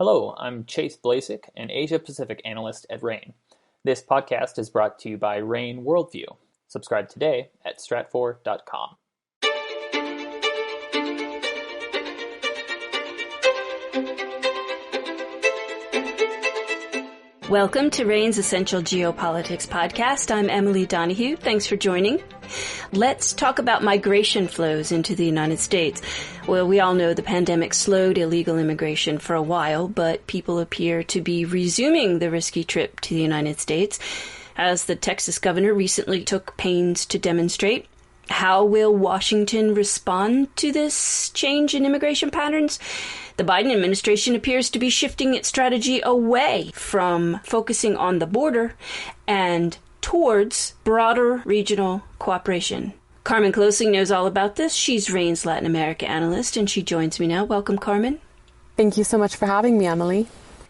Hello, I'm Chase Blasik, an Asia-Pacific analyst at RANE. This podcast is brought to you by RANE Worldview. Subscribe today at stratfor.com. Welcome to RANE's Essential Geopolitics podcast. I'm Emily Donahue. Thanks for joining. Let's talk about migration flows into the United States. Well, we all know the pandemic slowed illegal immigration for a while, but people appear to be resuming the risky trip to the United States, as the Texas governor recently took pains to demonstrate. How will Washington respond to this change in immigration patterns? The Biden administration appears to be shifting its strategy away from focusing on the border and towards broader regional cooperation. Carmen Colosi knows all about this. She's RANE's Latin America analyst, and she joins me now. Welcome, Carmen. Thank you so much for having me, Emily.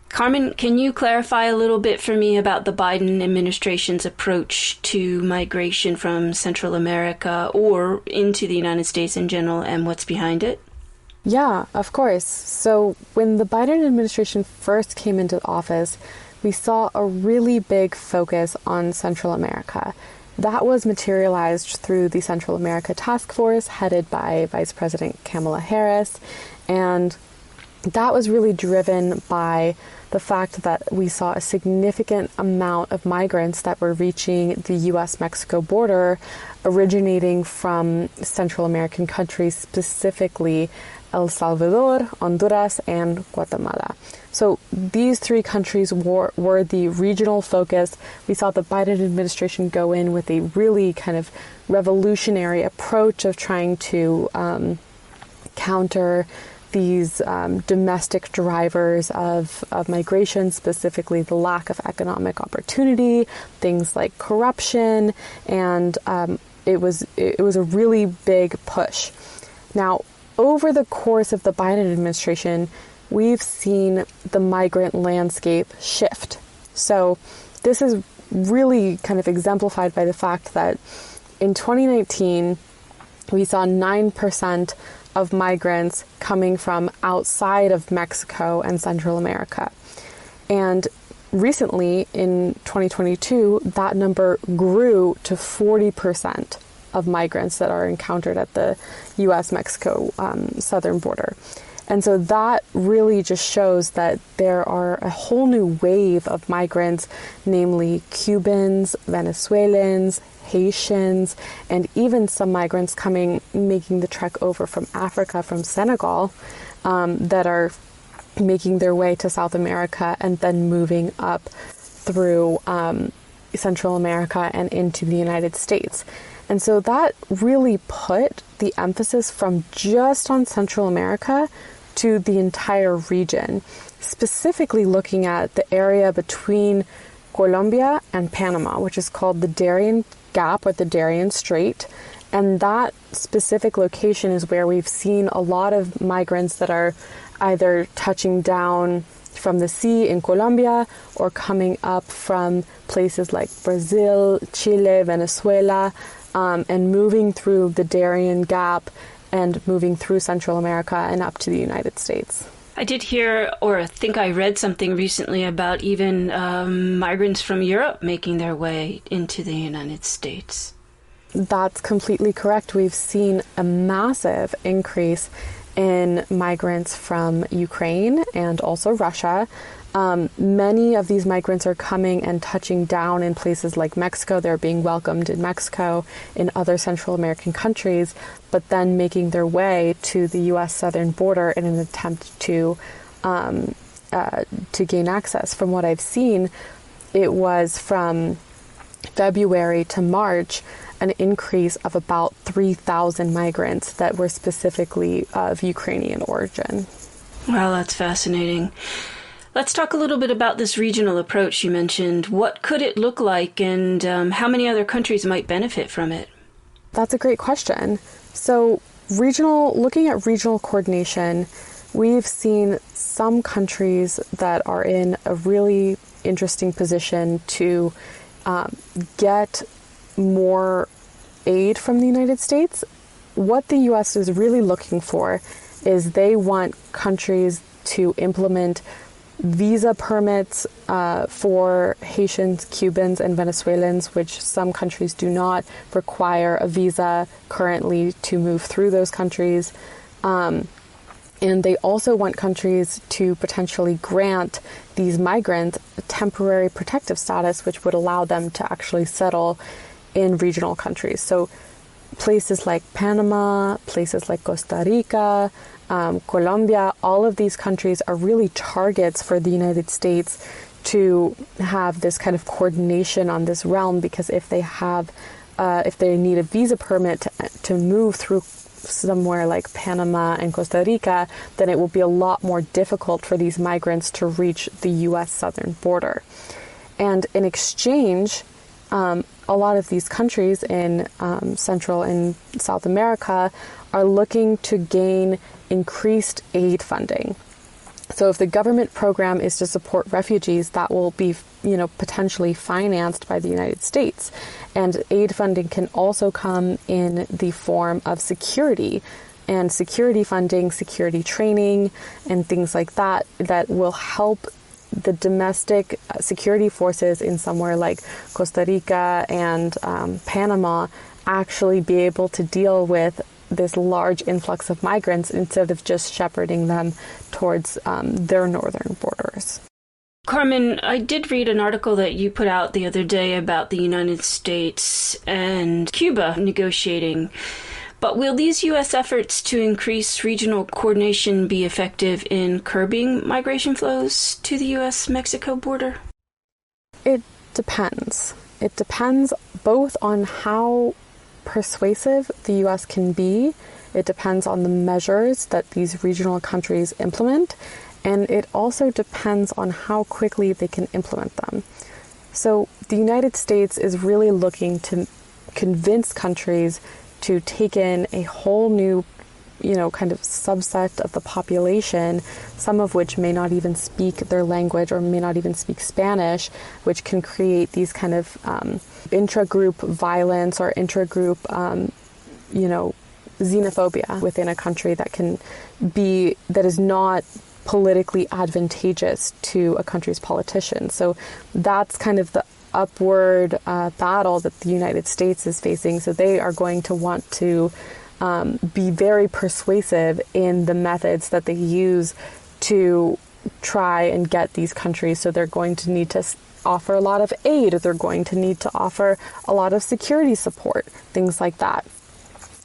Carmen, can you clarify a little bit for me about the Biden administration's approach to migration from Central America or into the United States in general and what's behind it? Yeah, of course. So when the Biden administration first came into office, we saw a really big focus on Central America. That was materialized through the Central America Task Force headed by Vice President Kamala Harris. And that was really driven by the fact that we saw a significant amount of migrants that were reaching the U.S.-Mexico border, originating from Central American countries, specifically El Salvador, Honduras, and Guatemala. So these three countries were the regional focus. We saw the Biden administration go in with a really kind of revolutionary approach of trying to counter these domestic drivers of migration, specifically the lack of economic opportunity, things like corruption, and it was a really big push. Now, over the course of the Biden administration, we've seen the migrant landscape shift. So this is really kind of exemplified by the fact that in 2019, we saw 9% of migrants coming from outside of Mexico and Central America. And recently, in 2022, that number grew to 40% of migrants that are encountered at the U.S.-Mexico southern border. And so that really just shows that there are a whole new wave of migrants, namely Cubans, Venezuelans, Haitians, and even some migrants making the trek over from Africa, from Senegal, that are making their way to South America and then moving up through Central America and into the United States. And so that really put the emphasis from just on Central America to the entire region, specifically looking at the area between Colombia and Panama, which is called the Darien Gap or the Darien Strait. And that specific location is where we've seen a lot of migrants that are either touching down from the sea in Colombia or coming up from places like Brazil, Chile, Venezuela, and moving through the Darien Gap and moving through Central America and up to the United States. I did hear, or I think I read something recently about even migrants from Europe making their way into the United States. That's completely correct. We've seen a massive increase in migrants from Ukraine and also Russia. Many of these migrants are coming and touching down in places like Mexico. They're being welcomed in Mexico, in other Central American countries, but then making their way to the U.S. southern border in an attempt to gain access. From what I've seen, it was from February to March an increase of about 3,000 migrants that were specifically of Ukrainian origin. Wow, that's fascinating. Let's talk a little bit about this regional approach you mentioned. What could it look like, and how many other countries might benefit from it? That's a great question. So looking at regional coordination, we've seen some countries that are in a really interesting position to get more aid from the United States. What the U.S. is really looking for is they want countries to implement visa permits for Haitians, Cubans, and Venezuelans, which some countries do not require a visa currently to move through those countries. And they also want countries to potentially grant these migrants temporary protective status, which would allow them to actually settle in regional countries. So places like Panama, places like Costa Rica, Colombia, all of these countries are really targets for the United States to have this kind of coordination on this realm, because if they need a visa permit to move through somewhere like Panama and Costa Rica, then it will be a lot more difficult for these migrants to reach the U.S. southern border. And in exchange, a lot of these countries in Central and South America are looking to gain increased aid funding. So if the government program is to support refugees, that will be, potentially financed by the United States. And aid funding can also come in the form of security and security funding, security training, and things like that, that will help the domestic security forces in somewhere like Costa Rica and Panama actually be able to deal with this large influx of migrants instead of just shepherding them towards their northern borders. Carmen, I did read an article that you put out the other day about the United States and Cuba negotiating. But will these U.S. efforts to increase regional coordination be effective in curbing migration flows to the U.S.-Mexico border? It depends. It depends both on how persuasive the U.S. can be. It depends on the measures that these regional countries implement. And it also depends on how quickly they can implement them. So the United States is really looking to convince countries to take in a whole new, kind of subset of the population, some of which may not even speak their language or may not even speak Spanish, which can create these kind of intra-group violence or intra-group, xenophobia within a country that is not politically advantageous to a country's politicians. So that's kind of the upward battle that the United States is facing. So they are going to want to be very persuasive in the methods that they use to try and get these countries. So they're going to need to offer a lot of aid, or they're going to need to offer a lot of security support, things like that.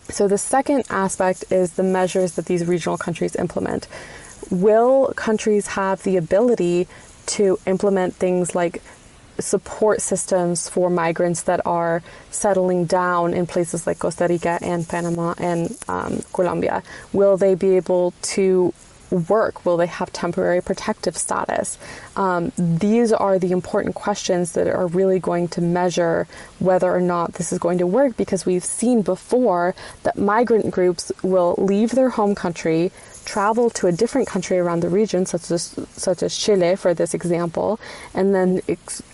So the second aspect is the measures that these regional countries implement. Will countries have the ability to implement things like support systems for migrants that are settling down in places like Costa Rica and Panama and Colombia? Will they be able to work? Will they have temporary protective status? These are the important questions that are really going to measure whether or not this is going to work, because we've seen before that migrant groups will leave their home country, travel to a different country around the region, such as Chile, for this example, and then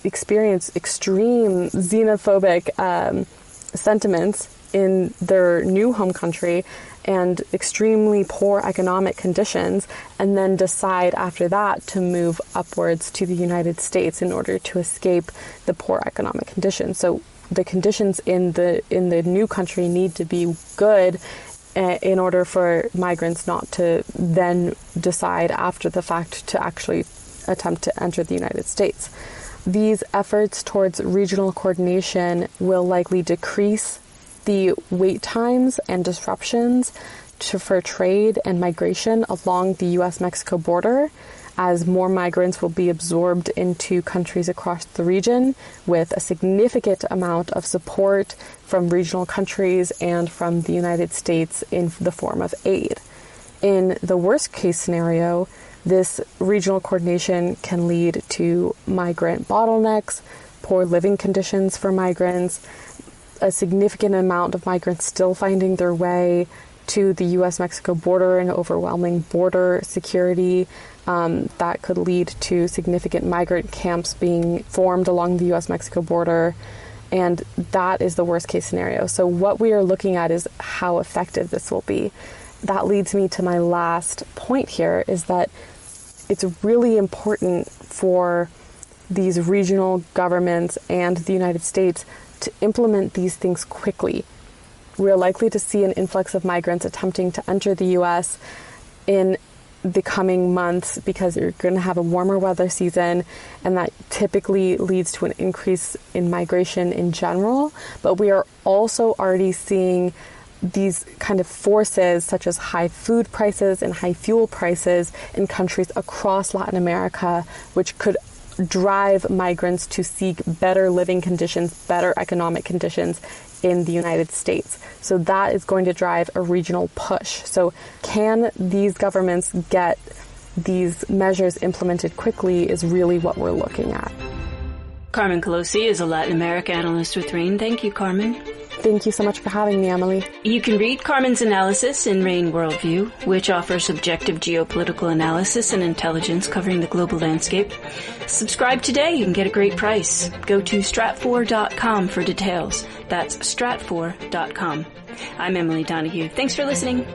experience extreme xenophobic sentiments in their new home country and extremely poor economic conditions, and then decide after that to move upwards to the United States in order to escape the poor economic conditions. So the conditions in the new country need to be good in order for migrants not to then decide after the fact to actually attempt to enter the United States. These efforts towards regional coordination will likely decrease the wait times and disruptions for trade and migration along the U.S.-Mexico border, as more migrants will be absorbed into countries across the region with a significant amount of support from regional countries and from the United States in the form of aid. In the worst case scenario, this regional coordination can lead to migrant bottlenecks, poor living conditions for migrants, a significant amount of migrants still finding their way to the U.S.-Mexico border and overwhelming border security. That could lead to significant migrant camps being formed along the U.S.-Mexico border. And that is the worst case scenario. So what we are looking at is how effective this will be. That leads me to my last point here, is that it's really important for these regional governments and the United States to implement these things quickly. We're likely to see an influx of migrants attempting to enter the U.S. in the coming months because you're going to have a warmer weather season, and that typically leads to an increase in migration in general. But we are also already seeing these kind of forces such as high food prices and high fuel prices in countries across Latin America, which could drive migrants to seek better living conditions, better economic conditions in the United States. So that is going to drive a regional push. So can these governments get these measures implemented quickly is really what we're looking at. Carmen Colosi is a Latin America analyst with RANE. Thank you, Carmen. Thank you so much for having me, Emily. You can read Carmen's analysis in RANE Worldview, which offers objective geopolitical analysis and intelligence covering the global landscape. Subscribe today. You can get a great price. Go to strat4.com for details. That's strat4.com. I'm Emily Donahue. Thanks for listening.